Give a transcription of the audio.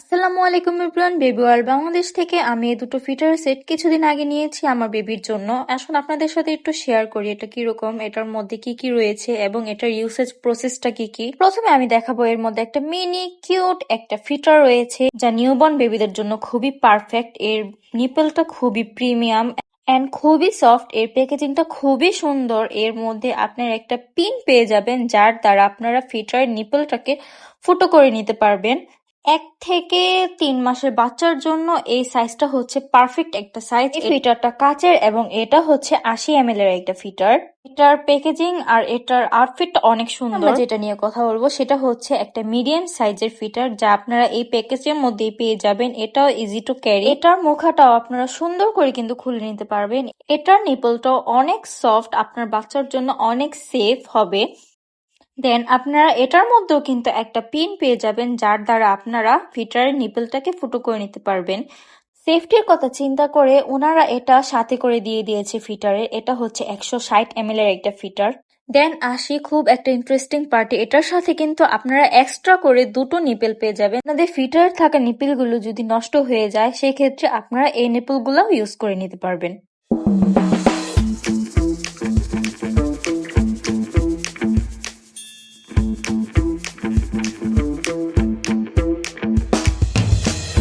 আসসালামু আলাইকুম everyone, baby world Bangladesh থেকে আমি এই দুটো ফিটার সেট কিছুদিন আগে নিয়েছি আমার বেবির জন্য। আসলে আপনাদের সাথে একটু শেয়ার করি এটা কিরকম, এটার মধ্যে কি কি রয়েছে এবং এটার ইউসেজ প্রসেসটা কি কি। প্রথমে আমি দেখাবো এর মধ্যে একটা মিনি কিউট একটা ফিটার রয়েছে যা নিউবর্ন বেবিদের জন্য খুবই পারফেক্ট। এর নিপেলটা খুবই প্রিমিয়াম এন্ড খুবই সফট, এর প্যাকেজিংটা খুবই সুন্দর। এর মধ্যে আপনারা একটা পিন পেয়ে যাবেন যার দ্বারা আপনারা ফিটার নিপলটাকে ফুটো করে নিতে পারবেন। 1 থেকে 3 মাসের বাচ্চার জন্য এই সাইজটা হচ্ছে পারফেক্ট একটা সাইজ। এই ফিটারটা কাচের এবং এটা হচ্ছে 80 ml এর একটা ফিটার। এটার প্যাকেজিং আর এটার আউটফিটটা অনেক সুন্দর। আমরা যেটা নিয়ে কথা বলবো সেটা হচ্ছে একটা মিডিয়াম সাইজের ফিটার যা আপনারা এই প্যাকেজের মধ্যেই পেয়ে যাবেন। এটাও ইজি টু ক্যারি, এটার মুখাটাও আপনারা সুন্দর করে কিন্তু খুলে নিতে পারবেন। এটার নিপলটাও অনেক সফট, আপনার বাচ্চার জন্য অনেক সেফ হবে। দেন আপনারা এটার মধ্যেও কিন্তু একটা পিন পেয়ে যাবেন যার দ্বারা আপনারা ফিটারের নিপলটাকে ফুটো করে নিতে পারবেন। সেফটির কথা চিন্তা করে ওনারা এটা সাথে করে দিয়ে দিয়েছে ফিটারের। এটা হচ্ছে 160 ml এর একটা ফিটার। দেন আসি খুব একটা ইন্টারেস্টিং পার্টি, এটার সাথে কিন্তু আপনারা এক্সট্রা করে দুটো নিপেল পেয়ে যাবেন। আপনাদের ফিটারে থাকা নিপেলগুলো যদি নষ্ট হয়ে যায় সেক্ষেত্রে আপনারা এই নিপেলগুলোও ইউজ করে নিতে পারবেন।